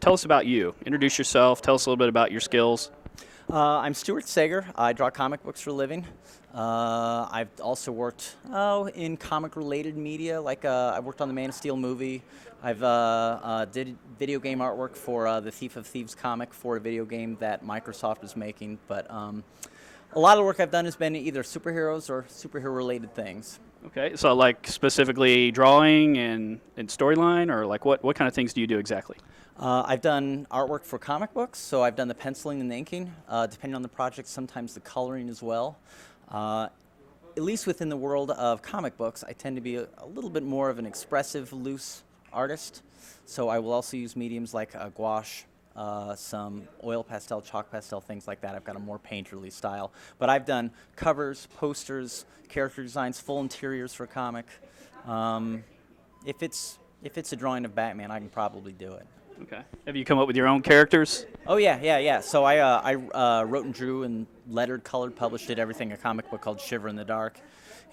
Tell us about you. Introduce yourself. Tell us a little bit about your skills. I'm Stuart Sayger. I draw comic books for a living. I've also worked in comic-related media, like I worked on the Man of Steel movie. I've did video game artwork for the Thief of Thieves comic for a video game that Microsoft was making. But a lot of the work I've done has been either superheroes or superhero-related things. Okay, so like specifically drawing and storyline, or like what kind of things do you do exactly? I've done artwork for comic books, so I've done the penciling and the inking, depending on the project, sometimes the coloring as well. At least within the world of comic books, I tend to be a little bit more of an expressive, loose artist. So I will also use mediums like gouache, some oil pastel, chalk pastel, things like that. I've got a more painterly style. But I've done covers, posters, character designs, full interiors for a comic. If it's a drawing of Batman, I can probably do it. Okay. Have you come up with your own characters? Oh yeah. So I wrote and drew and lettered, colored, published it, everything, a comic book called Shiver in the Dark.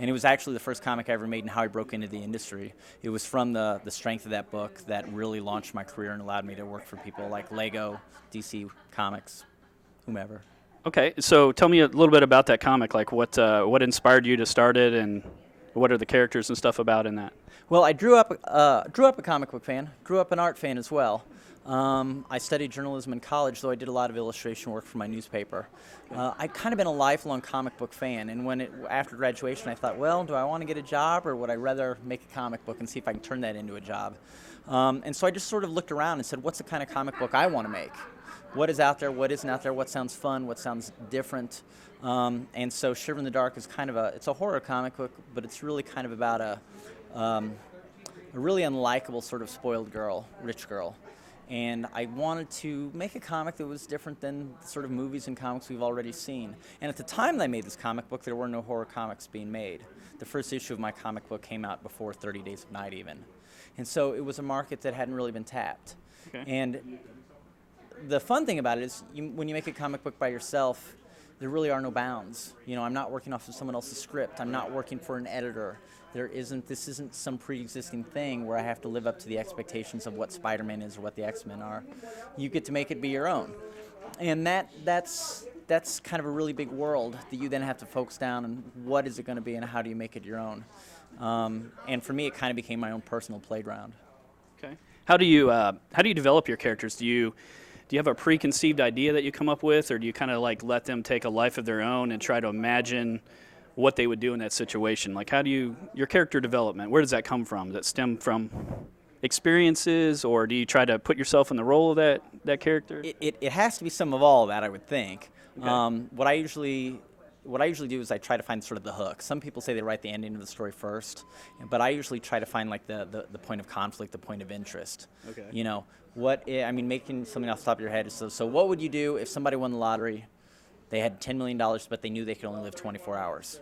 And it was actually the first comic I ever made and how I broke into the industry. It was from the strength of that book that really launched my career and allowed me to work for people like Lego, DC Comics, whomever. Okay, so tell me a little bit about that comic, like what inspired you to start it, and what are the characters and stuff about in that? Well, I grew up a comic book fan, grew up an art fan as well. I studied journalism in college, though I did a lot of illustration work for my newspaper. I'd kind of been a lifelong comic book fan, and after graduation I thought, well, do I want to get a job, or would I rather make a comic book and see if I can turn that into a job? And so I just sort of looked around and said, what's the kind of comic book I want to make? What is out there, what isn't out there, what sounds fun, what sounds different? And so Shiver in the Dark is kind of it's a horror comic book, but it's really kind of about a really unlikable sort of spoiled girl, rich girl. And I wanted to make a comic that was different than the sort of movies and comics we've already seen. And at the time that I made this comic book, there were no horror comics being made. The first issue of my comic book came out before 30 Days of Night even. And so it was a market that hadn't really been tapped. Okay. And the fun thing about it is when you make a comic book by yourself, there really are no bounds. You know, I'm not working off of someone else's script. I'm not working for an editor. This isn't some pre-existing thing where I have to live up to the expectations of what Spider-Man is or what the X-Men are. You get to make it be your own. And that's kind of a really big world that you then have to focus down on what is it going to be and how do you make it your own. And for me, it kind of became my own personal playground. Okay. How do you develop your characters? Do you have a preconceived idea that you come up with, or do you kind of like let them take a life of their own and try to imagine what they would do in that situation? Like, your character development, where does that come from? Does that stem from experiences, or do you try to put yourself in the role of that character? It has to be some of all of that, I would think. Okay. What I usually do is I try to find sort of the hook. Some people say they write the ending of the story first, but I usually try to find like the point of conflict, the point of interest. Okay. You know, making something off the top of your head is so what would you do if somebody won the lottery? They had $10 million, but they knew they could only live 24 hours.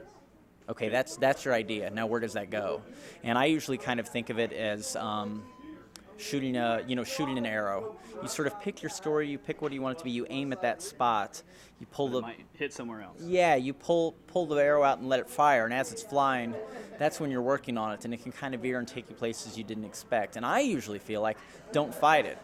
Okay, that's your idea. Now, where does that go? And I usually kind of think of it as shooting an arrow. You sort of pick your story, you pick what you want it to be, you aim at that spot, you pull It might hit somewhere else. Yeah, you pull the arrow out and let it fire, and as it's flying, that's when you're working on it, and it can kind of veer and take you places you didn't expect. And I usually feel like, don't fight it.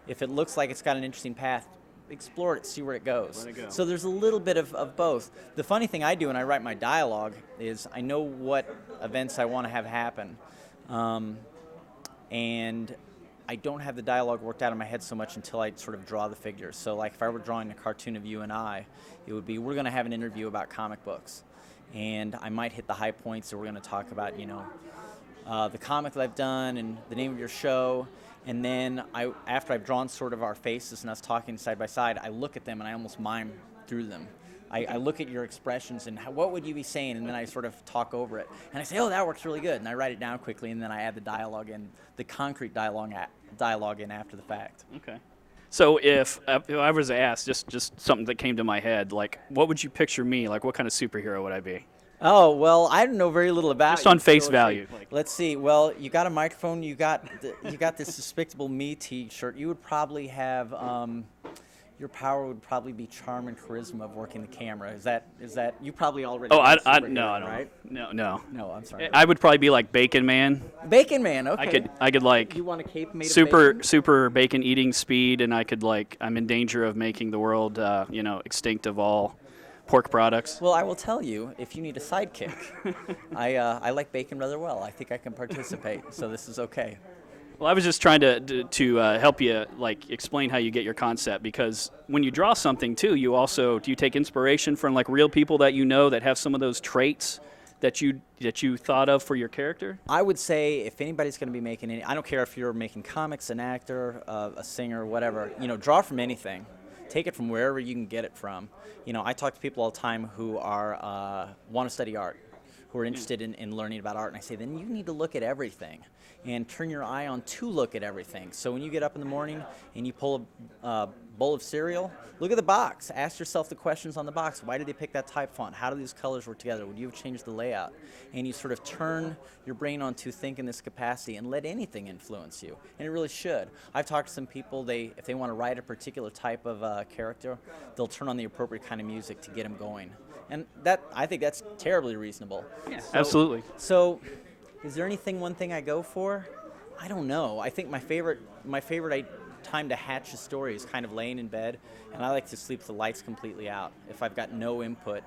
If it looks like it's got an interesting path, explore it, see where it goes. Let it go. So there's a little bit of both. The funny thing I do when I write my dialogue is I know what events I want to have happen. And I don't have the dialogue worked out in my head so much until I sort of draw the figures. So like if I were drawing a cartoon of you and I, it would be, we're going to have an interview about comic books. And I might hit the high points, or we're going to talk about, the comic that I've done and the name of your show. And then after I've drawn sort of our faces and us talking side by side, I look at them and I almost mime through them. I look at your expressions and what would you be saying, and then I sort of talk over it. And I say, oh, that works really good. And I write it down quickly, and then I add the dialogue in, the concrete dialogue in after the fact. Okay. So if I was asked, just something that came to my head, like, what would you picture me? Like, what kind of superhero would I be? Oh, well, I know very little about Just you, on face so value. Let's see. Well, you got a microphone. You got this Despicable Me T-shirt. You would probably have your power would probably be charm and charisma of working the camera. Is that you probably already? Oh, know I superhero, no, right? no. No, I'm sorry. I would probably be like Bacon Man. Bacon Man. Okay. I could like You want a cape made of bacon? super bacon eating speed, and I could like I'm in danger of making the world extinct of all pork products. Well, I will tell you, if you need a sidekick, I like bacon rather well. I think I can participate, so this is okay. Well, I was just trying to help you like explain how you get your concept, because when you draw something too, do you take inspiration from like real people that you know that have some of those traits that you thought of for your character? I would say if anybody's going to be making any, I don't care if you're making comics, an actor, a singer, whatever, draw from anything. Take it from wherever you can get it from. I talk to people all the time who are want to study art, who are interested in learning about art, and I say, then you need to look at everything and turn your eye on to look at everything. So when you get up in the morning and you pull a bowl of cereal, look at the box. Ask yourself the questions on the box. Why did they pick that type font? How do these colors work together? Would you have changed the layout? And you sort of turn your brain on to think in this capacity and let anything influence you. And it really should. I've talked to some people, if they want to write a particular type of character, they'll turn on the appropriate kind of music to get them going. And I think that's terribly reasonable. Yeah, absolutely. So, is there one thing I go for? I don't know. I think my favorite time to hatch a story is kind of laying in bed, and I like to sleep with the lights completely out. If I've got no input,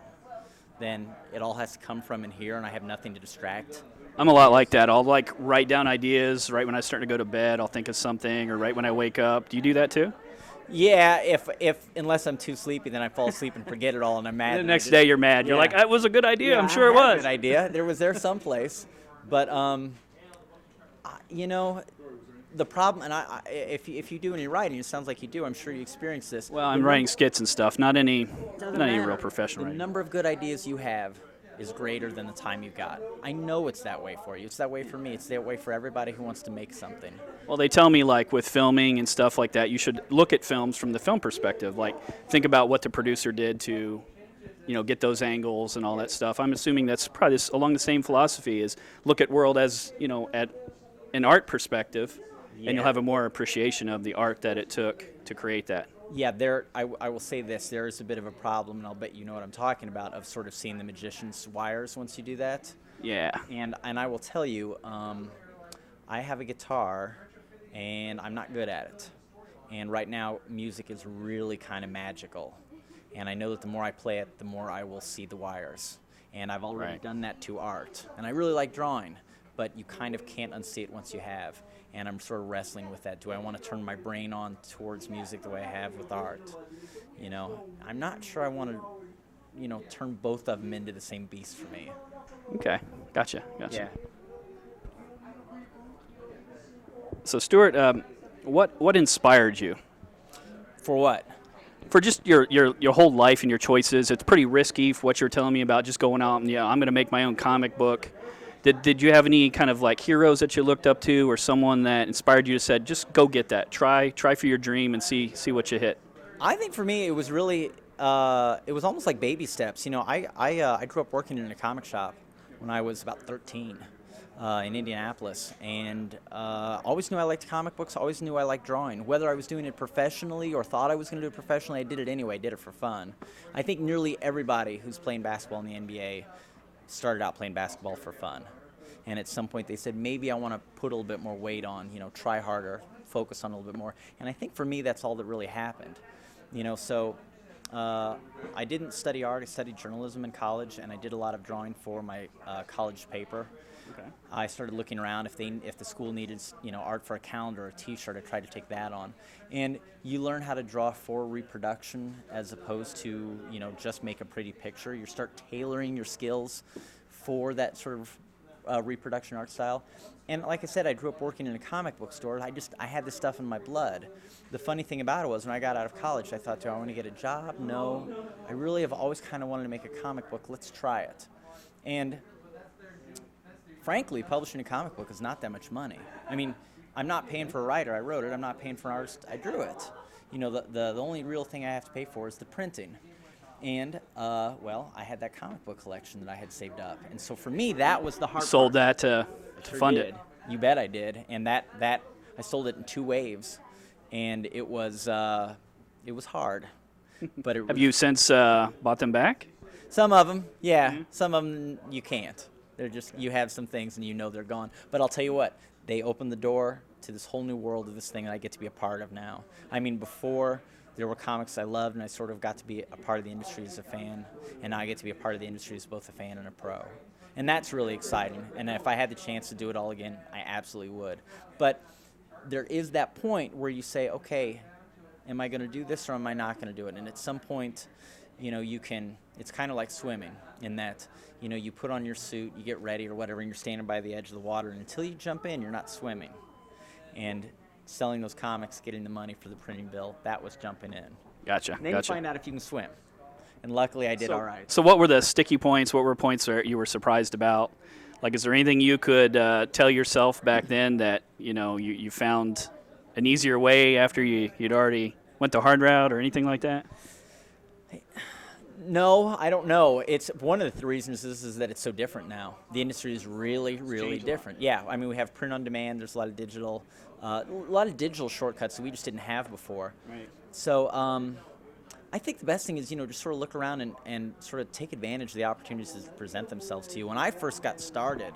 then it all has to come from in here, and I have nothing to distract. I'm a lot like that. I'll like write down ideas right when I start to go to bed. I'll think of something, or right when I wake up. Do you do that too? Yeah, if unless I'm too sleepy, then I fall asleep and forget it all, and I'm mad. The next day you're mad. You're like, that was a good idea. Yeah, I'm sure it I had a was. good idea. There was there someplace, but the problem, and if you do any writing, it sounds like you do. I'm sure you experience this. Well, I'm writing skits and stuff. Not any real professional The writing. number of good ideas you have is greater than the time you've got. I know it's that way for you. It's that way for me. It's that way for everybody who wants to make something. Well, they tell me like with filming and stuff like that, you should look at films from the film perspective. Like think about what the producer did to, get those angles and all that stuff. I'm assuming that's probably along the same philosophy is look at world as, at an art perspective, and you'll have a more appreciation of the art that it took to create that. Yeah, I will say this. There is a bit of a problem, and I'll bet you know what I'm talking about, of sort of seeing the magician's wires once you do that. Yeah. And I will tell you, I have a guitar, and I'm not good at it. And right now, music is really kind of magical. And I know that the more I play it, the more I will see the wires. And I've already done that to art. And I really like drawing, but you kind of can't unsee it once you have. And I'm sort of wrestling with that. Do I want to turn my brain on towards music the way I have with art? I'm not sure I want to, turn both of them into the same beast for me. Okay, gotcha. Yeah. So Stuart, what inspired you? For what? For just your whole life and your choices. It's pretty risky for what you're telling me about just going out and I'm going to make my own comic book. Did you have any kind of like heroes that you looked up to, or someone that inspired you to said, just go get that, try for your dream and see what you hit? I think for me it was really it was almost like baby steps. I grew up working in a comic shop when I was about 13 in Indianapolis, and always knew I liked comic books. Always knew I liked drawing. Whether I was doing it professionally or thought I was going to do it professionally, I did it anyway. I did it for fun. I think nearly everybody who's playing basketball in the NBA started out playing basketball for fun, and at some point they said, maybe I want to put a little bit more weight on, try harder, focus on a little bit more. And I think for me that's all that really happened. So I didn't study art. I studied journalism in college, and I did a lot of drawing for my college paper. Okay. I started looking around if the school needed art for a calendar or a T-shirt. I tried to take that on, and you learn how to draw for reproduction as opposed to just make a pretty picture. You start tailoring your skills for that sort of reproduction art style. And like I said, I grew up working in a comic book store. I had this stuff in my blood. The funny thing about it was when I got out of college, I thought, do I want to get a job? No. I really have always kind of wanted to make a comic book. Let's try it. And frankly, publishing a comic book is not that much money. I mean, I'm not paying for a writer. I wrote it. I'm not paying for an artist. I drew it. You know, the only real thing I have to pay for is the printing. And, well, I had that comic book collection that I had saved up. And so for me, that was the hard Sold part. that to fund it. You bet I did. And that I sold it in 2 waves. And it was hard. But Have you since bought them back? Some of them, yeah. Mm-hmm. Some of them you can't. They're just, you have some things and you know they're gone. But I'll tell you what, they opened the door to this whole new world of this thing that I get to be a part of now. I mean, before there were comics I loved and I sort of got to be a part of the industry as a fan, and now I get to be a part of the industry as both a fan and a pro. And that's really exciting. And if I had the chance to do it all again, I absolutely would. But there is that point where you say, okay, am I going to do this or am I not going to do it? And at some point, you know, you can, it's kind of like swimming in that, you know, you put on your suit, you get ready or whatever, and you're standing by the edge of the water, and until you jump in, you're not swimming. And selling those comics, getting the money for the printing bill, that was jumping in. Gotcha. And then you find out if you can swim. And luckily I did all right. So what were the sticky points? What were points that you were surprised about? Like, is there anything you could tell yourself back then that, you know, you found an easier way after you'd already went the hard route or anything like that? No, I don't know. It's one of the reasons is that it's so different now. The industry is really, really different. Yeah, I mean, we have print on demand. There's a lot of digital shortcuts that we just didn't have before. Right. So I think the best thing is, you know, just sort of look around and sort of take advantage of the opportunities that present themselves to you. When I first got started,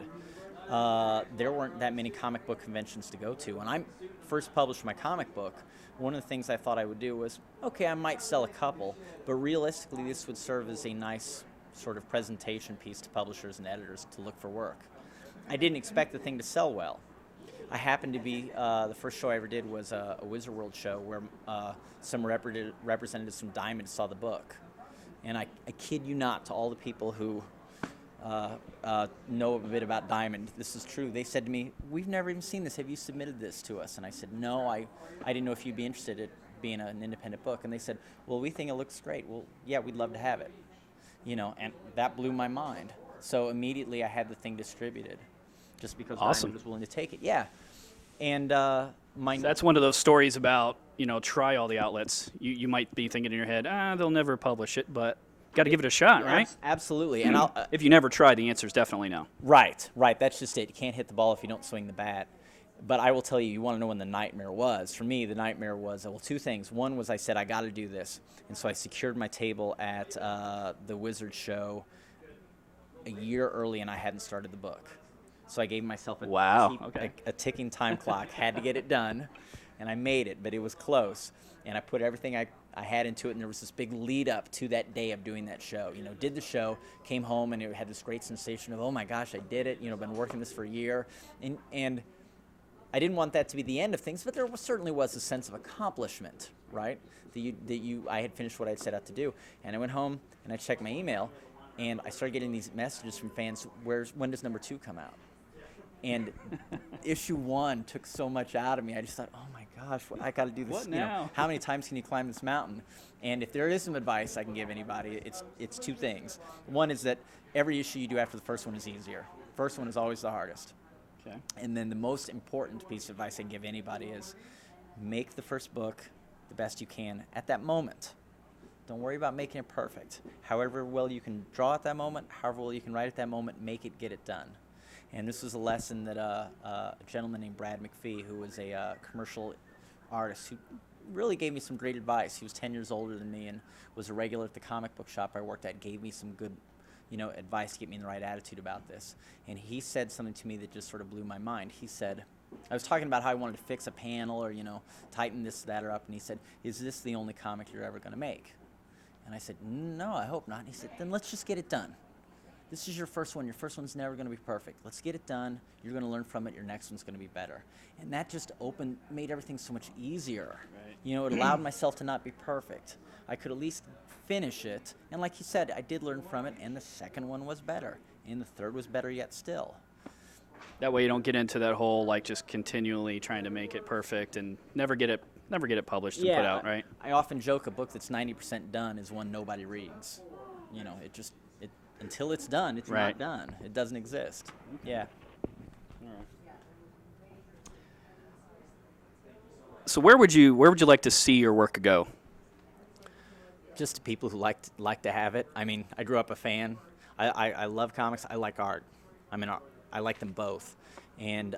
there weren't that many comic book conventions to go to. When I first published my comic book, one of the things I thought I would do was, okay, I might sell a couple, but realistically this would serve as a nice sort of presentation piece to publishers and editors to look for work. I didn't expect the thing to sell well. I happened to be, the first show I ever did was a Wizard World show where some representatives from Diamond saw the book. And I kid you not, to all the people who know a bit about Diamond, this is true. They said to me, we've never even seen this. Have you submitted this to us? And I said, no, I didn't know if you'd be interested in being an independent book. And they said, well, we think it looks great. Well, yeah, we'd love to have it. You know, and that blew my mind. So immediately I had the thing distributed just because Diamond was willing to take it. Yeah. And that's one of those stories about, you know, try all the outlets. You might be thinking in your head, they'll never publish it, but got to give it a shot, right? Absolutely. And if you never try, the answer is definitely no. Right. That's just it. You can't hit the ball if you don't swing the bat. But I will tell you, you want to know when the nightmare was. For me, the nightmare was, well, 2 things. One was I said, I got to do this. And so I secured my table at the Wizard show a year early, and I hadn't started the book. So I gave myself a ticking time clock, had to get it done, and I made it, but it was close. And I put everything I had into it, and there was this big lead up to that day of doing that show. You know, did the show, came home, and it had this great sensation of, oh my gosh, I did it. You know, been working this for a year. And I didn't want that to be the end of things, but there certainly was a sense of accomplishment, right? I had finished what I'd set out to do. And I went home, and I checked my email, and I started getting these messages from fans, when does number 2 come out? And issue 1 took so much out of me. I just thought, oh my gosh, I got to do this. What now? You know, how many times can you climb this mountain? And if there is some advice I can give anybody, it's 2 things. One is that every issue you do after the first one is easier. First one is always the hardest. Okay. And then the most important piece of advice I can give anybody is make the first book the best you can at that moment. Don't worry about making it perfect. However well you can draw at that moment, however well you can write at that moment, get it done. And this was a lesson that a gentleman named Brad McPhee, who was a commercial artist, who really gave me some great advice. He was 10 years older than me and was a regular at the comic book shop I worked at, gave me some good, you know, advice to get me in the right attitude about this. And he said something to me that just sort of blew my mind. He said, I was talking about how I wanted to fix a panel or, you know, tighten this, that, or up, and he said, is this the only comic you're ever going to make? And I said, no, I hope not. And he said, then let's just get it done. This is your first one. Your first one's never going to be perfect. Let's get it done. You're going to learn from it. Your next one's going to be better. And that just made everything so much easier. Right. You know, it allowed myself to not be perfect. I could at least finish it. And like you said, I did learn from it, and the second one was better. And the third was better yet still. That way you don't get into that whole like just continually trying to make it perfect and never get it published and put out, right? I often joke a book that's 90% done is one nobody reads. You know, it until it's done, it's Right. not done. It doesn't exist. Yeah. So where would you like to see your work go? Just to people who like to have it. I mean, I grew up a fan. I love comics. I like art. I mean, I like them both. And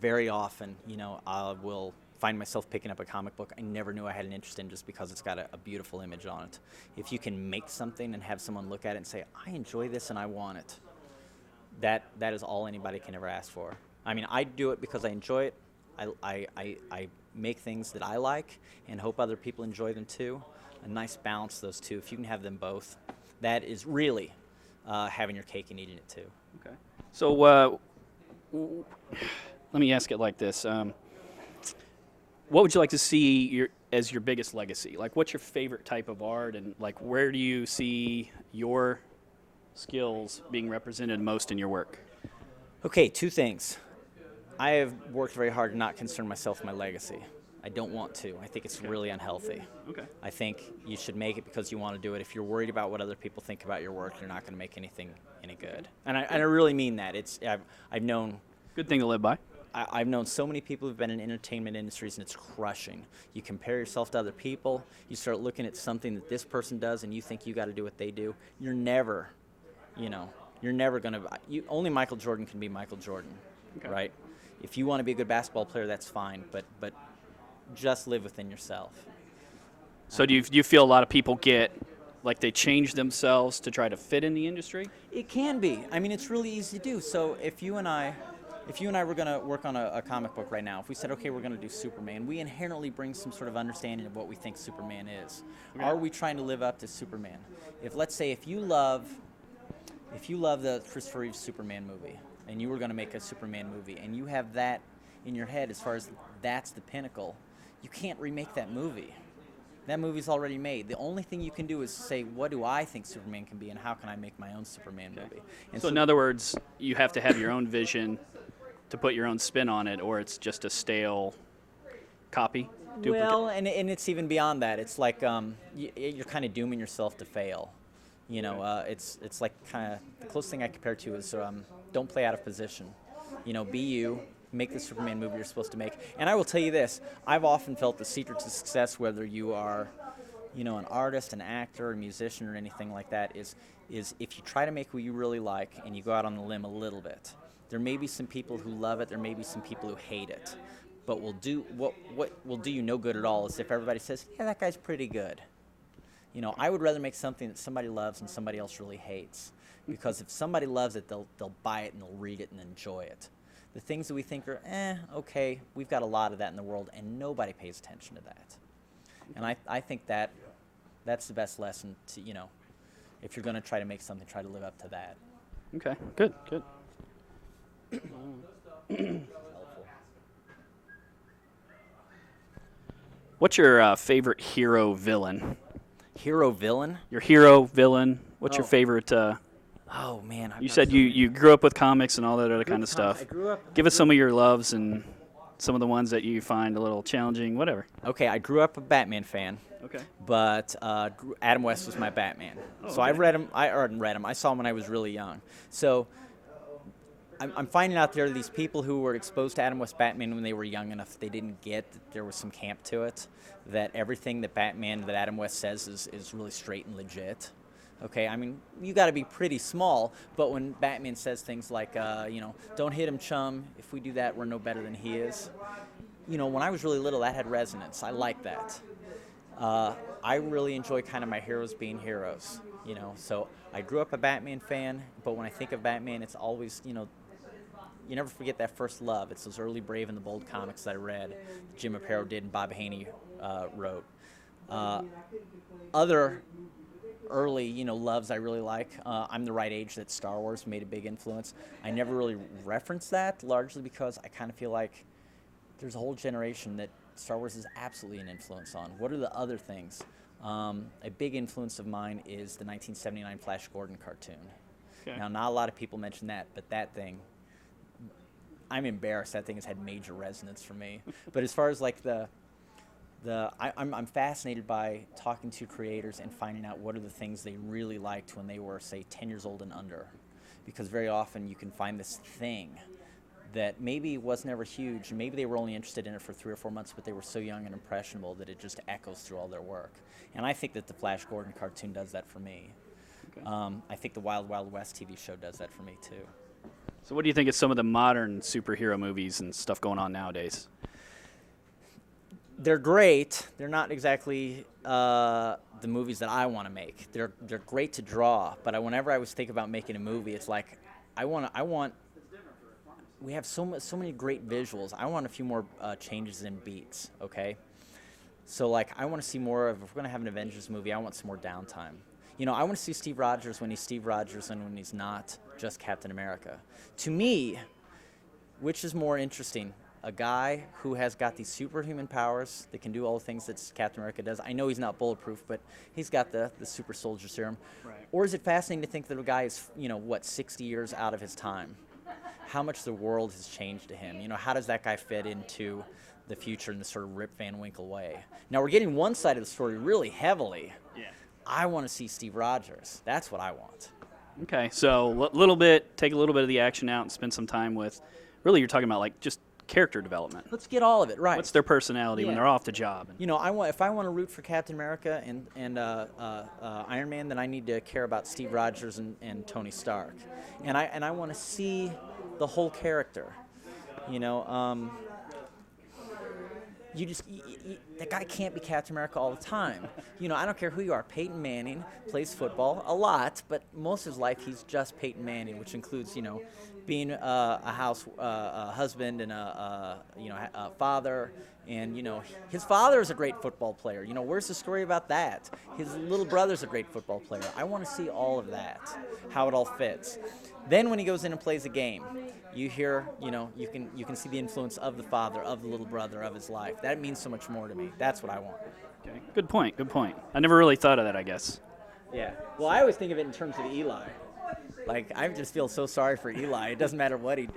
very often, you know, I will find myself picking up a comic book I never knew I had an interest in just because it's got a beautiful image on it. If you can make something and have someone look at it and say, I enjoy this and I want it, that is all anybody can ever ask for. I mean, I do it because I enjoy it. I make things that I like and hope other people enjoy them too. A nice balance, those two. If you can have them both, that is really having your cake and eating it too. Okay. So let me ask it like this. What would you like to see as your biggest legacy? Like, what's your favorite type of art, and like, where do you see your skills being represented most in your work? Okay, two things. I have worked very hard to not concern myself with my legacy. I don't want to. I think it's really unhealthy. Okay. I think you should make it because you want to do it. If you're worried about what other people think about your work, you're not going to make anything any good. And I really mean that. I've known Good thing to live by. I've known so many people who've been in entertainment industries, and it's crushing. You compare yourself to other people. You start looking at something that this person does, and you think you got to do what they do. You're never going to. Only Michael Jordan can be Michael Jordan, right? If you want to be a good basketball player, that's fine, but just live within yourself. So do you feel a lot of people get like they change themselves to try to fit in the industry? It can be. I mean, it's really easy to do. So if you and I were going to work on a comic book right now, if we said, okay, we're going to do Superman, we inherently bring some sort of understanding of what we think Superman is. Okay. Are we trying to live up to Superman? Let's say if you love the Christopher Reeve Superman movie, and you were going to make a Superman movie, and you have that in your head as far as that's the pinnacle, you can't remake that movie. That movie's already made. The only thing you can do is say, what do I think Superman can be, and how can I make my own Superman movie? And so in other words, you have to have your own vision to put your own spin on it, or it's just a stale copy, duplicate? Well, and it's even beyond that. It's like you're kind of dooming yourself to fail. You know, it's like kind of the closest thing I compare to is don't play out of position. You know, be you. Make the Superman movie you're supposed to make. And I will tell you this, I've often felt the secret to success, whether you are, you know, an artist, an actor, a musician, or anything like that, is if you try to make what you really like and you go out on the limb a little bit. There may be some people who love it, there may be some people who hate it. But what will do you no good at all is if everybody says, yeah, that guy's pretty good. You know, I would rather make something that somebody loves and somebody else really hates. Because if somebody loves it, they'll buy it and they'll read it and enjoy it. The things that we think are, okay, we've got a lot of that in the world, and nobody pays attention to that. And I think that's the best lesson to, you know, if you're going to try to make something, try to live up to that. Okay, good. What's your favorite hero villain? Hero villain? Your hero villain. What's your favorite? Oh man! You said you grew up with comics and all that other kind of stuff. I grew up. Give us some of your loves and some of the ones that you find a little challenging, whatever. Okay, I grew up a Batman fan. Okay. But Adam West was my Batman. So I read him. I saw him when I was really young. So I'm finding out there are these people who were exposed to Adam West Batman when they were young enough they didn't get that there was some camp to it, that everything that Adam West says is really straight and legit. Okay, I mean, you got to be pretty small, but when Batman says things like, you know, don't hit him, chum. If we do that, we're no better than he is. You know, when I was really little, that had resonance. I like that. I really enjoy kind of my heroes being heroes, you know. So I grew up a Batman fan, but when I think of Batman, it's always, you know, you never forget that first love. It's those early Brave and the Bold comics that I read, Jim Aparo did and Bob Haney wrote. Other early, you know, loves I really like. I'm the right age that Star Wars made a big influence. I never really reference that, largely because I kind of feel like there's a whole generation that Star Wars is absolutely an influence on. What are the other things? A big influence of mine is the 1979 Flash Gordon cartoon. Okay. Now, not a lot of people mention that, but that thing, I'm embarrassed. That thing has had major resonance for me. But as far as like I'm fascinated by talking to creators and finding out what are the things they really liked when they were, say, 10 years old and under. Because very often you can find this thing that maybe was never huge, and maybe they were only interested in it for 3 or 4 months, but they were so young and impressionable that it just echoes through all their work. And I think that the Flash Gordon cartoon does that for me. Okay. I think the Wild Wild West TV show does that for me too. So what do you think of some of the modern superhero movies and stuff going on nowadays? They're great. They're not exactly the movies that I want to make. They're great to draw, but whenever I was thinking about making a movie, it's like I want. We have so many great visuals. I want a few more changes in beats. Okay, so like I want to see more of. If we're gonna have an Avengers movie, I want some more downtime. You know, I want to see Steve Rogers when he's Steve Rogers and when he's not just Captain America. To me, which is more interesting? A guy who has got these superhuman powers that can do all the things that Captain America does. I know he's not bulletproof, but he's got the super soldier serum. Right. Or is it fascinating to think that a guy is, 60 years out of his time? How much the world has changed to him? How does that guy fit into the future in this sort of Rip Van Winkle way? Now, we're getting one side of the story really heavily. Yeah. I want to see Steve Rogers. That's what I want. Okay, so take a little bit of the action out and spend some time with, really you're talking about like just character development. Let's get all of it right. What's their personality when they're off the job? If I want to root for Captain America and Iron Man, then I need to care about Steve Rogers and Tony Stark, and I want to see the whole character. That guy can't be Captain America all the time. I don't care who you are. Peyton Manning plays football a lot, but most of his life he's just Peyton Manning, which includes, being a husband and a father. And, his father is a great football player. Where's the story about that? His little brother's a great football player. I want to see all of that, how it all fits. Then when he goes in and plays a game, you hear, you can see the influence of the father, of the little brother, of his life. That means so much more to me. That's what I want. Okay. Good point. I never really thought of that, I guess. Yeah. Well, I always think of it in terms of Eli. Like, I just feel so sorry for Eli. It doesn't matter what he... The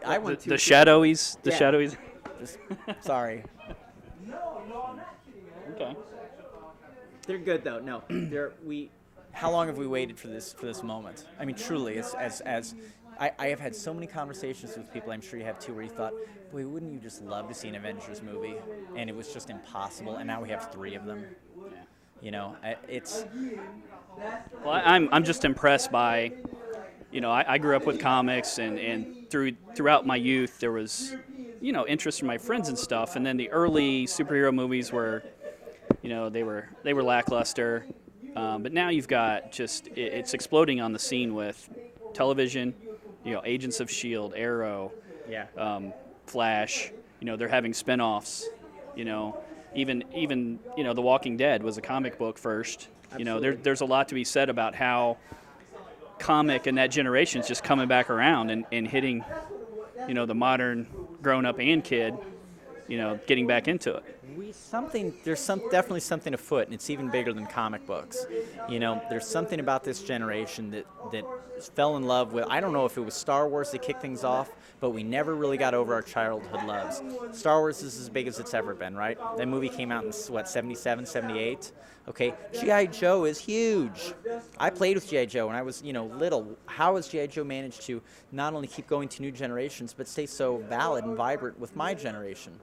shadowies? Just, sorry. Okay. They're good, though. No, how long have we waited for this moment? I mean, truly, I have had so many conversations with people, I'm sure you have too, where you thought, boy, wouldn't you just love to see an Avengers movie? And it was just impossible, and now we have 3 of them. It's... Well, I'm just impressed by, I grew up with comics, and throughout my youth, there was, interest from my friends and stuff, and then the early superhero movies were, they were lackluster. But now you've got it's exploding on the scene with television, Agents of S.H.I.E.L.D., Arrow, Flash, they're having spin-offs, even The Walking Dead was a comic book first. There's a lot to be said about how comic and that generation is just coming back around and hitting, the modern grown-up and kid, getting back into it. There's definitely something afoot, and it's even bigger than comic books. There's something about this generation that fell in love with. I don't know if it was Star Wars that kicked things off, but we never really got over our childhood loves. Star Wars is as big as it's ever been, right? That movie came out in 77, 78. Okay, G.I. Joe is huge. I played with G.I. Joe when I was, little. How has G.I. Joe managed to not only keep going to new generations, but stay so valid and vibrant with my generation?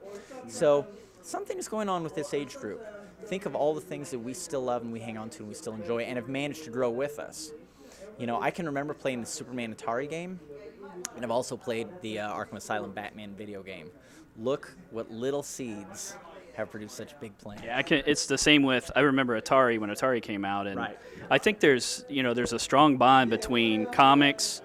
So something is going on with this age group. Think of all the things that we still love and we hang on to and we still enjoy and have managed to grow with us. I can remember playing the Superman Atari game, and I've also played the Arkham Asylum Batman video game. Look what little seeds have produced such big plants. Yeah, it's the same with, I remember Atari when Atari came out, and right. I think there's a strong bond between comics,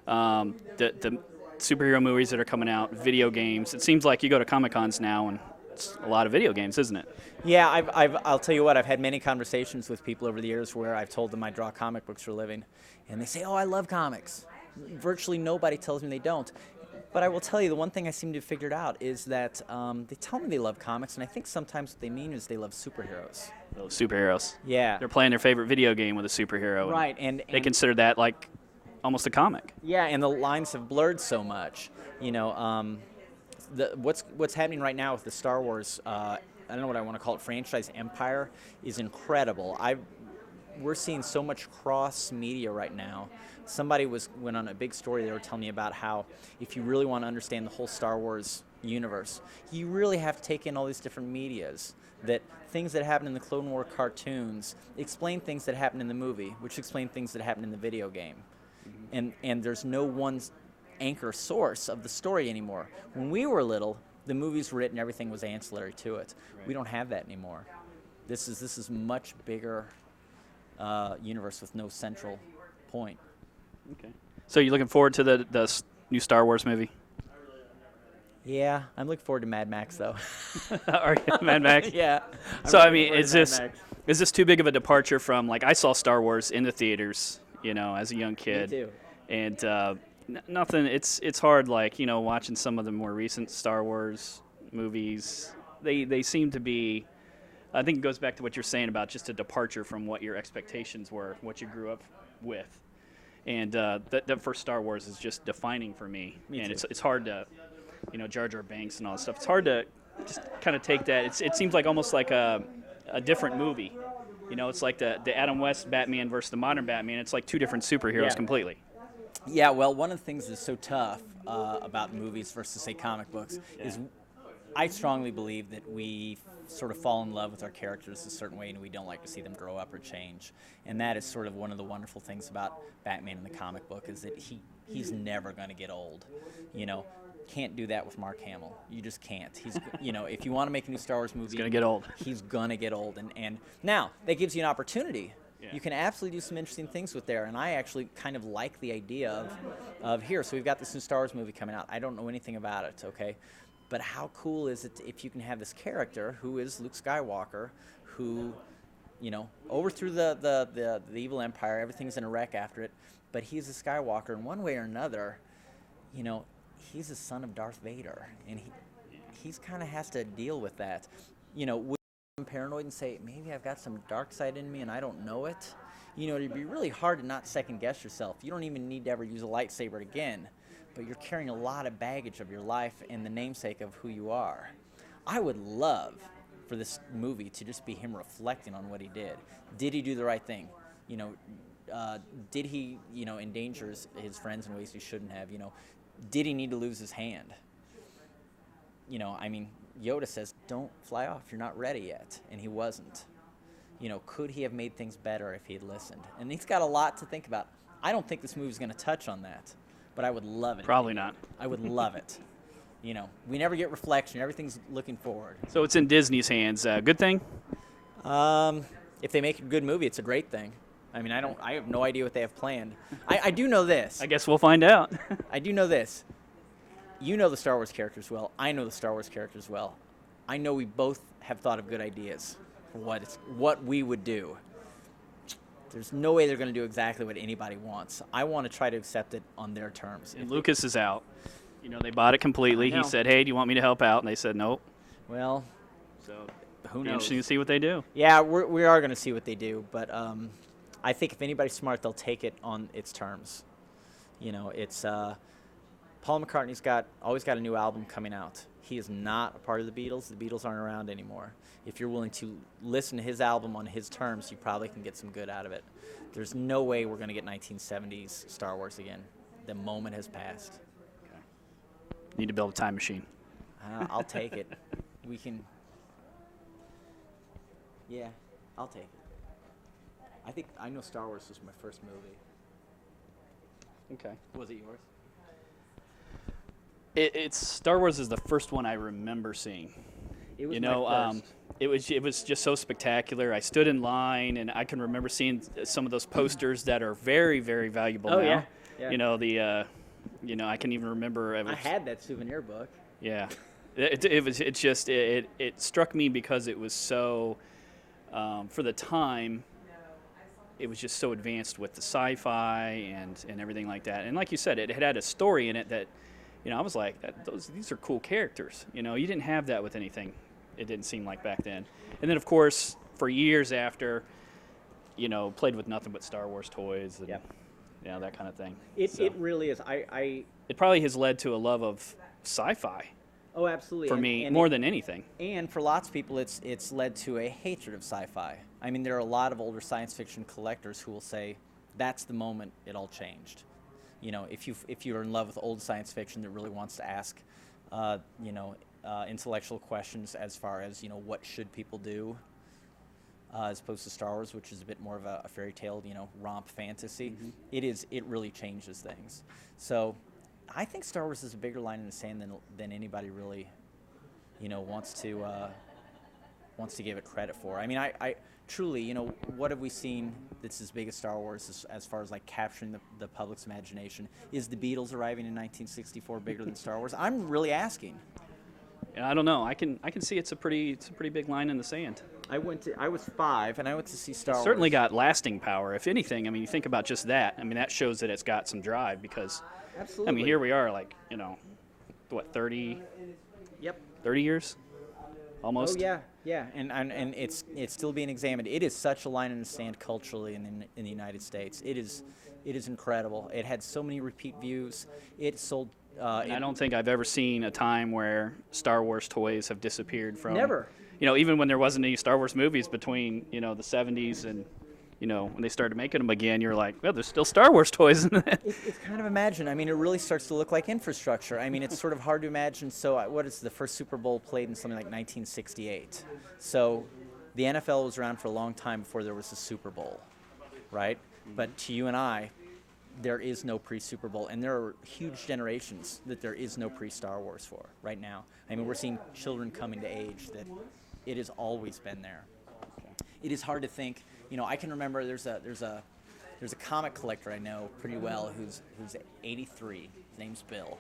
the superhero movies that are coming out, video games. It seems like you go to Comic-Cons now and it's a lot of video games, isn't it? Yeah, I'll tell you what, I've had many conversations with people over the years where I've told them I draw comic books for a living, and they say, oh, I love comics. Virtually nobody tells me they don't. But I will tell you, the one thing I seem to have figured out is that they tell me they love comics, and I think sometimes what they mean is they love superheroes. Superheroes. Yeah. They're playing their favorite video game with a superhero. Right. And they consider that like almost a comic. Yeah, and the lines have blurred so much. what's happening right now with the Star Wars, I don't know what I want to call it, franchise empire, is incredible. We're seeing so much cross media right now. Somebody went on a big story. They were telling me about how if you really want to understand the whole Star Wars universe, you really have to take in all these different medias. That things that happen in the Clone War cartoons explain things that happen in the movie, which explain things that happen in the video game. And there's no one anchor source of the story anymore. When we were little, the movies were written, everything was ancillary to it. Right. We don't have that anymore. This is much bigger universe with no central point. Okay. So you're looking forward to the new Star Wars movie? Yeah, I'm looking forward to Mad Max though. Are you Mad Max? Yeah. So I mean, is this too big of a departure from, like, I saw Star Wars in the theaters, as a young kid. Me too. And nothing. It's hard, like, watching some of the more recent Star Wars movies. They seem to be. I think it goes back to what you're saying about just a departure from what your expectations were, what you grew up with. And that first Star Wars is just defining for me. And it's hard to, Jar Jar Binks and all that stuff. It's hard to just kind of take that. It seems like almost like a different movie. It's like the Adam West Batman versus the modern Batman. It's like two different superheroes completely. Yeah, well, one of the things that's so tough about movies versus, say, comic books is I strongly believe that we sort of fall in love with our characters a certain way and we don't like to see them grow up or change. And that is sort of one of the wonderful things about Batman in the comic book is that he's never going to get old. Can't do that with Mark Hamill. You just can't. He's, if you want to make a new Star Wars movie, he's going to get old. He's going to get old. And now that gives you an opportunity. Yeah. You can absolutely do some interesting things with there, and I actually kind of like the idea of here. So we've got this new Star Wars movie coming out. I don't know anything about it, okay? But how cool is it if you can have this character who is Luke Skywalker, who, overthrew the evil empire, everything's in a wreck after it, but he's a Skywalker in one way or another, he's the son of Darth Vader, and he's kind of has to deal with that. Would I'm paranoid and say, maybe I've got some dark side in me and I don't know it? It'd be really hard to not second guess yourself. You don't even need to ever use a lightsaber again, but you're carrying a lot of baggage of your life and the namesake of who you are. I would love for this movie to just be him reflecting on what he did. Did he do the right thing? Did he, endanger his friends in ways he shouldn't have? Did he need to lose his hand? Yoda says, don't fly off, you're not ready yet, and he wasn't. Could he have made things better if he had listened? And he's got a lot to think about. I don't think this movie's going to touch on that, but I would love it. Probably not. I would love it. We never get reflection. Everything's looking forward. So it's in Disney's hands. Good thing? If they make a good movie, it's a great thing. I have no idea what they have planned. I do know this. I guess we'll find out. I do know this. You know the Star Wars characters well. I know the Star Wars characters well. I know we both have thought of good ideas for what we would do. There's no way they're going to do exactly what anybody wants. I want to try to accept it on their terms. And Lucas is out. They bought it completely. He said, hey, do you want me to help out? And they said, nope. Well, so who knows? Interesting to see what they do. Yeah, we are going to see what they do. But I think if anybody's smart, they'll take it on its terms. It's... Paul McCartney's always got a new album coming out. He is not a part of the Beatles. The Beatles aren't around anymore. If you're willing to listen to his album on his terms, you probably can get some good out of it. There's no way we're going to get 1970s Star Wars again. The moment has passed. Okay. Need to build a time machine. I'll take it. We can. Yeah, I'll take it. I know Star Wars was my first movie. Okay. Was it yours? It's Star Wars is the first one I remember seeing. It was my first. It was just so spectacular. I stood in line, and I can remember seeing some of those posters that are very, very valuable now. Yeah. I can even remember. I had that souvenir book. Yeah, it struck me because it was so, for the time, it was just so advanced with the sci-fi and everything like that. And like you said, it had a story in it that. I was like, these are cool characters. You didn't have that with anything. It didn't seem like back then. And then, of course, for years after, played with nothing but Star Wars toys and that kind of thing. It really is. It probably has led to a love of sci-fi. Oh, absolutely. for me, more than anything. And for lots of people, it's led to a hatred of sci-fi. I mean, there are a lot of older science fiction collectors who will say that's the moment it all changed. You know, if you're in love with old science fiction that really wants to ask, intellectual questions as far as, you know, what should people do, as opposed to Star Wars, which is a bit more of a fairy tale, you know, romp fantasy. It really changes things. So I think Star Wars is a bigger line in the sand than anybody really, you know, wants to give it credit for. I mean, I truly, you know, what have we seen that's as big as Star Wars as far as like capturing the public's imagination? Is the Beatles arriving in 1964 bigger than Star Wars? I'm really asking. I don't know. I can see it's a pretty big line in the sand. I was 5 and I went to see Star Wars. Certainly got lasting power. If anything, I mean, you think about just that. I mean, that shows that it's got some drive because, Absolutely. I mean, here we are, like, you know, what, 30? Yep. 30 years, almost. Oh yeah, and it's still being examined. It is such a line in the sand culturally in the United States. It is incredible. It had so many repeat views. It sold. And I don't think I've ever seen a time where Star Wars toys have disappeared from. Never. You know, even when there wasn't any Star Wars movies between, you know, the 70s and, you know, when they started making them again, you're like, well, there's still Star Wars toys in that. It's kind of imagine. I mean, it really starts to look like infrastructure. I mean, it's sort of hard to imagine. So, what is the first Super Bowl played in something like 1968? So, the NFL was around for a long time before there was a Super Bowl, right? But to you and I, there is no pre-Super Bowl, and there are huge generations that there is no pre-Star Wars for right now. I mean, we're seeing children coming to age that it has always been there. It is hard to think. You know, I can remember there's a comic collector I know pretty well who's 83. His name's Bill,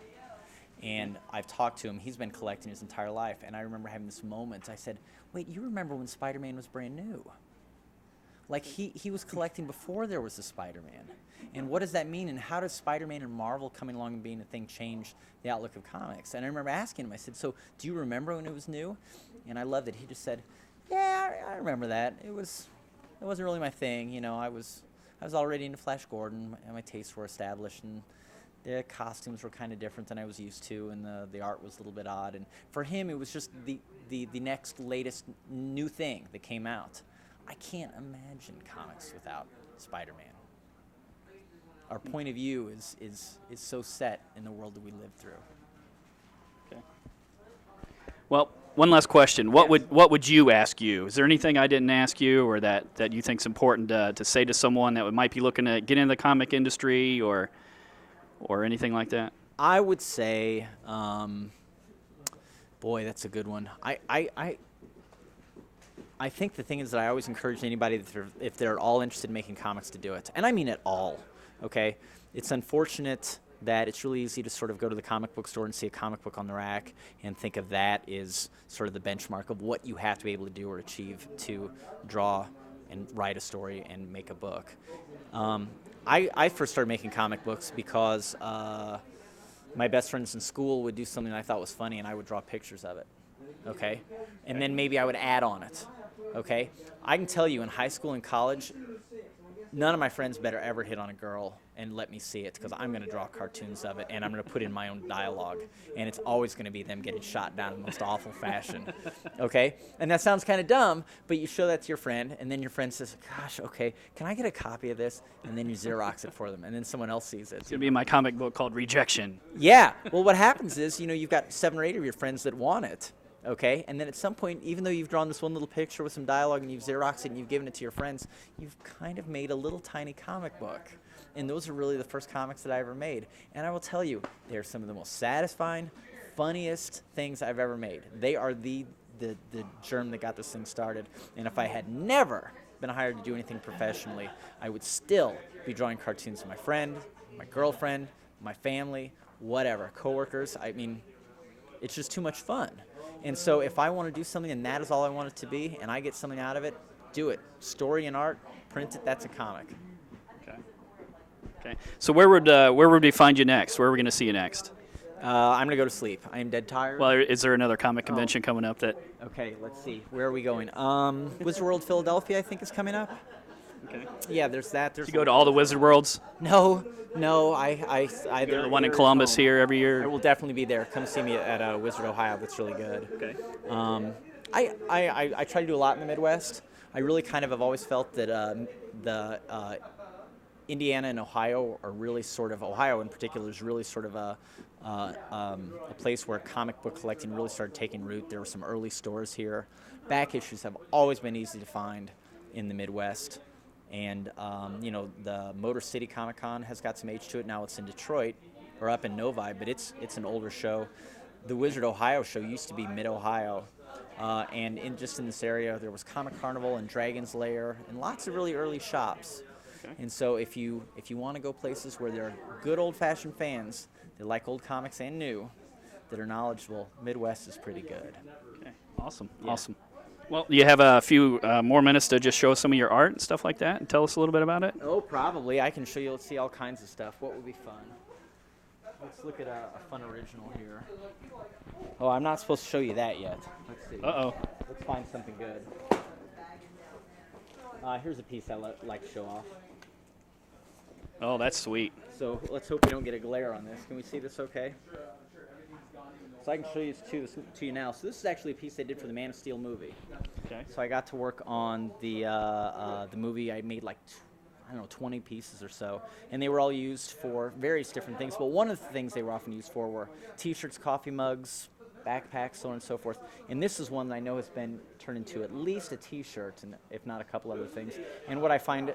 and I've talked to him. He's been collecting his entire life, and I remember having this moment. I said, "Wait, you remember when Spider-Man was brand new? Like he was collecting before there was a Spider-Man. And what does that mean? And how does Spider-Man and Marvel coming along and being a thing change the outlook of comics?" And I remember asking him, I said, "So do you remember when it was new?" And I loved it. He just said, "Yeah, I remember that. It wasn't really my thing. You know, I was already into Flash Gordon, and my tastes were established, and the costumes were kind of different than I was used to, and the art was a little bit odd. And for him, it was just the next latest new thing that came out. I can't imagine comics without Spider-Man. Our point of view is so set in the world that we live through." Okay. Well, one last question. What would you ask you? Is there anything I didn't ask you, or that you think is important to say to someone that might be looking to get into the comic industry, or anything like that? I would say, boy, that's a good one. I think the thing is that I always encourage anybody that if they're all interested in making comics to do it, and I mean it all. Okay, it's unfortunate that it's really easy to sort of go to the comic book store and see a comic book on the rack and think of that as sort of the benchmark of what you have to be able to do or achieve to draw and write a story and make a book. I first started making comic books because my best friends in school would do something I thought was funny, and I would draw pictures of it. Okay, and then maybe I would add on it. Okay, I can tell you in high school and college, none of my friends better ever hit on a girl and let me see it, because I'm going to draw cartoons of it, and I'm going to put in my own dialogue, and it's always going to be them getting shot down in the most awful fashion. Okay, and that sounds kind of dumb, but you show that to your friend, and then your friend says, "Gosh, okay, can I get a copy of this?" And then you Xerox it for them, and then someone else sees it. It's going to be in my comic book called Rejection. Yeah, well, what happens is, you know, you've got 7 or 8 of your friends that want it. Okay, and then at some point, even though you've drawn this one little picture with some dialogue and you've Xeroxed it and you've given it to your friends, you've kind of made a little tiny comic book. And those are really the first comics that I ever made. And I will tell you, they're some of the most satisfying, funniest things I've ever made. They are the germ that got this thing started. And if I had never been hired to do anything professionally, I would still be drawing cartoons of my friend, my girlfriend, my family, whatever, coworkers. I mean, it's just too much fun. And so if I want to do something and that is all I want it to be, and I get something out of it, do it. Story and art, print it, that's a comic. Okay. So where would we find you next? Where are we going to see you next? I'm going to go to sleep. I am dead tired. Well, is there another comic convention coming up that... Okay, let's see. Where are we going? Wizard World Philadelphia, I think, is coming up. Okay. Yeah, there's that. There's You go to all the Wizard Worlds? no, I You go to the one in Columbus here every I year? will definitely be there. Come see me at Wizard Ohio. That's really good. Okay. I try to do a lot in the Midwest. I really kind of have always felt that the Indiana and Ohio are really sort of, Ohio in particular is really sort of a place where comic book collecting really started taking root. There were some early stores here. Back issues have always been easy to find in the Midwest. And, the Motor City Comic Con has got some age to it. Now it's in Detroit, or up in Novi, but it's an older show. The Wizard Ohio show used to be Mid-Ohio. And just in this area, there was Comic Carnival and Dragon's Lair and lots of really early shops. Okay. And so if you want to go places where there are good old-fashioned fans that like old comics and new, that are knowledgeable, Midwest is pretty good. Okay. Awesome. Yeah. Awesome. Well, you have a few more minutes to just show us some of your art and stuff like that, and tell us a little bit about it. Oh, probably. I can show you. Let's see all kinds of stuff. What would be fun? Let's look at a fun original here. Oh, I'm not supposed to show you that yet. Let's see. Uh-oh. Let's find something good. Here's a piece I like to show off. Oh, that's sweet. So let's hope we don't get a glare on this. Can we see this okay? So I can show you this to you now. So this is actually a piece I did for the Man of Steel movie. Okay. So I got to work on the movie. I made like 20 pieces or so, and they were all used for various different things. But one of the things they were often used for were T-shirts, coffee mugs, backpacks, so on and so forth. And this is one that I know has been turned into at least a T-shirt, and if not a couple other things. And what I find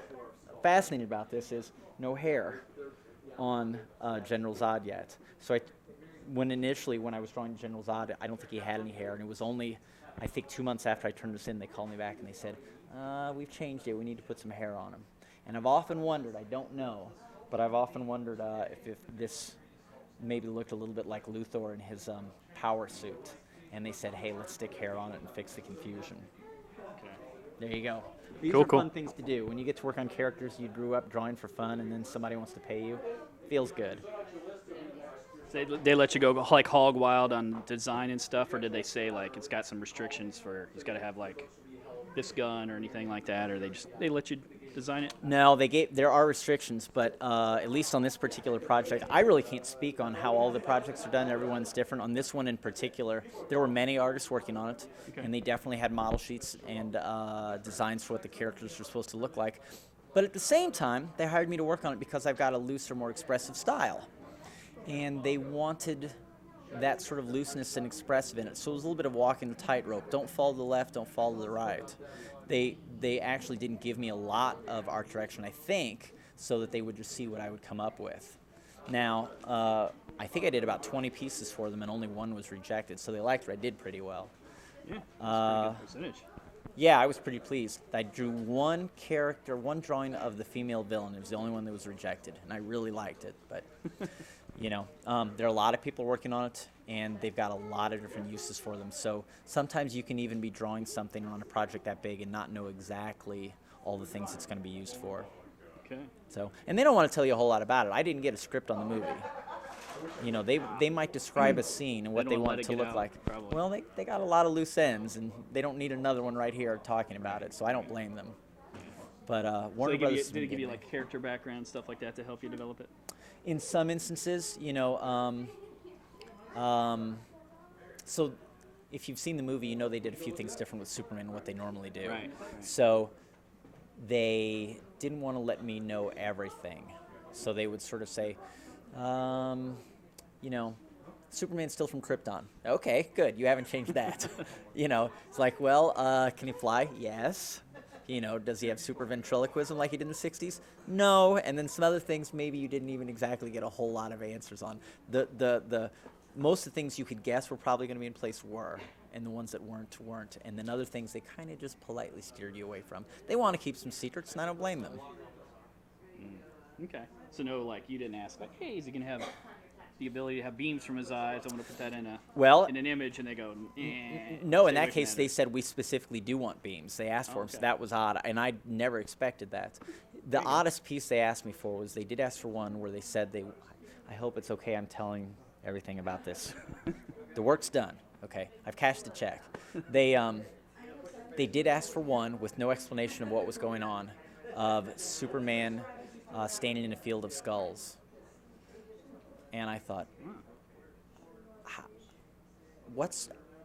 fascinating about this is no hair on General Zod yet. So when I was drawing General Zod, I don't think he had any hair, and it was only, I think, 2 months after I turned this in, they called me back and they said, we've changed it, we need to put some hair on him. And I've often wondered, I don't know, but I've often wondered if this maybe looked a little bit like Luthor in his power suit. And they said, hey, let's stick hair on it and fix the confusion. Okay. There you go. These Cool, are cool. fun things to do. When you get to work on characters you grew up drawing for fun and then somebody wants to pay you, feels good. They let you go like hog wild on design and stuff, or did they say like it's got some restrictions for it's got to have like this gun or anything like that, or they let you design it? No, there are restrictions, but at least on this particular project, I really can't speak on how all the projects are done. Everyone's different. On this one in particular, there were many artists working on it, Okay. and they definitely had model sheets and designs for what the characters were supposed to look like. But at the same time, they hired me to work on it because I've got a looser, more expressive style. And they wanted that sort of looseness and expressive in it. So it was a little bit of walking the tightrope. Don't fall to the left, don't fall to the right. They actually didn't give me a lot of art direction, I think, so that they would just see what I would come up with. Now, I think I did about 20 pieces for them, and only one was rejected, so they liked what I did pretty well. Yeah, that's a pretty good percentage. Yeah, I was pretty pleased. I drew one drawing of the female villain. It was the only one that was rejected, and I really liked it. But, there are a lot of people working on it, and they've got a lot of different uses for them. So sometimes you can even be drawing something on a project that big and not know exactly all the things it's going to be used for. Okay. So, and they don't want to tell you a whole lot about it. I didn't get a script on the movie. They might describe a scene and what they don't want let it to it get look out, like. probably. Well, they got a lot of loose ends, and they don't need another one right here talking about it, so I don't blame them. But So Warner Brothers did they give you like character background stuff like that to help you develop it? in some instances, so if you've seen the movie, they did a few things different with Superman than what they normally do. Right. So they didn't want to let me know everything. So they would sort of say, Superman's still from Krypton. Okay, good. You haven't changed that. It's like, well, can he fly? Yes. Does he have super ventriloquism like he did in the 60s? No. And then some other things maybe you didn't even exactly get a whole lot of answers on. The most of the things you could guess were probably going to be in place were, and the ones that weren't. And then other things they kind of just politely steered you away from. They want to keep some secrets, and I don't blame them. Okay. So no, like you didn't ask like, hey, is he gonna have the ability to have beams from his eyes? I want to put that in an image, and they go, No, in stay away that from case, they said we specifically do want beams. They asked for them, so Okay. that was odd, and I never expected that. The oddest piece they asked me for was they did ask for one where they said I hope it's okay I'm telling everything about this. The work's done. Okay, I've cashed the check. They did ask for one with no explanation of what was going on, of Superman standing in a field of skulls. And I thought,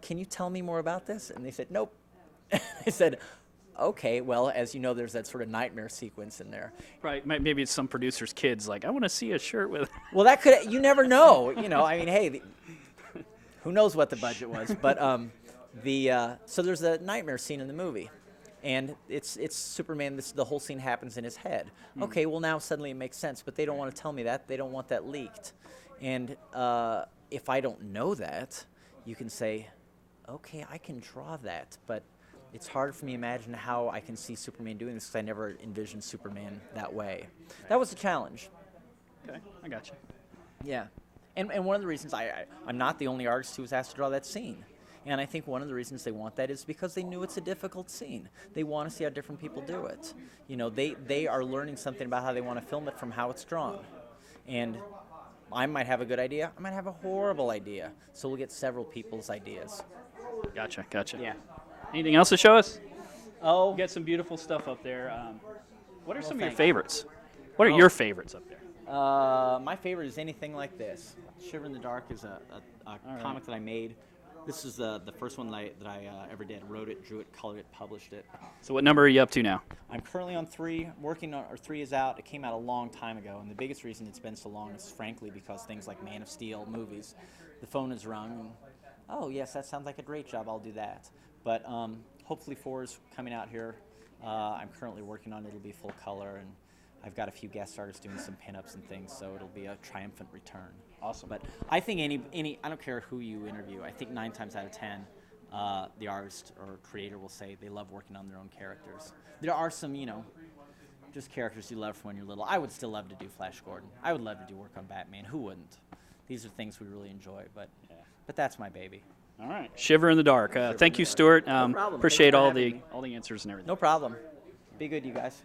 can you tell me more about this? And they said, nope. I said, okay, well, as you know, there's that sort of nightmare sequence in there. Right. Maybe it's some producer's kids like, I want to see a shirt with. Well, you never know. I mean, hey, who knows what the budget was? But so there's a nightmare scene in the movie, and it's Superman. The whole scene happens in his head. Okay, well now suddenly it makes sense, but they don't want to tell me that. They don't want that leaked. And if I don't know that, you can say, okay, I can draw that, but it's hard for me to imagine how I can see Superman doing this because I never envisioned Superman that way. That was a challenge. Okay, I got you. Yeah. And one of the reasons I'm not the only artist who was asked to draw that scene. And I think one of the reasons they want that is because they knew it's a difficult scene. They want to see how different people do it. They are learning something about how they want to film it from how it's drawn. And I might have a good idea. I might have a horrible idea. So we'll get several people's ideas. Gotcha. Yeah. Anything else to show us? Oh. You got some beautiful stuff up there. What are some of your thanks. favorites? What are your favorites up there? My favorite is anything like this. Shiver in the Dark is a comic that I made. This is the first one that I ever did. Wrote it, drew it, colored it, published it. So what number are you up to now? I'm currently on 3, working on, or 3 is out. It came out a long time ago, and the biggest reason it's been so long is frankly because things like Man of Steel, movies, the phone is rung, and, oh yes, that sounds like a great job, I'll do that. But hopefully 4 is coming out here. I'm currently working on it. It'll be full color, and I've got a few guest artists doing some pinups and things, so it'll be a triumphant return. Awesome. But I think any I don't care who you interview, I think 9 times out of 10, the artist or creator will say they love working on their own characters. There are some, just characters you love from when you're little. I would still love to do Flash Gordon. I would love to do work on Batman. Who wouldn't? These are things we really enjoy, but that's my baby. All right. Shiver in the Dark. Thank you, Stuart. No problem. Appreciate Thanks for all having the answers and everything. No problem. Be good, you guys.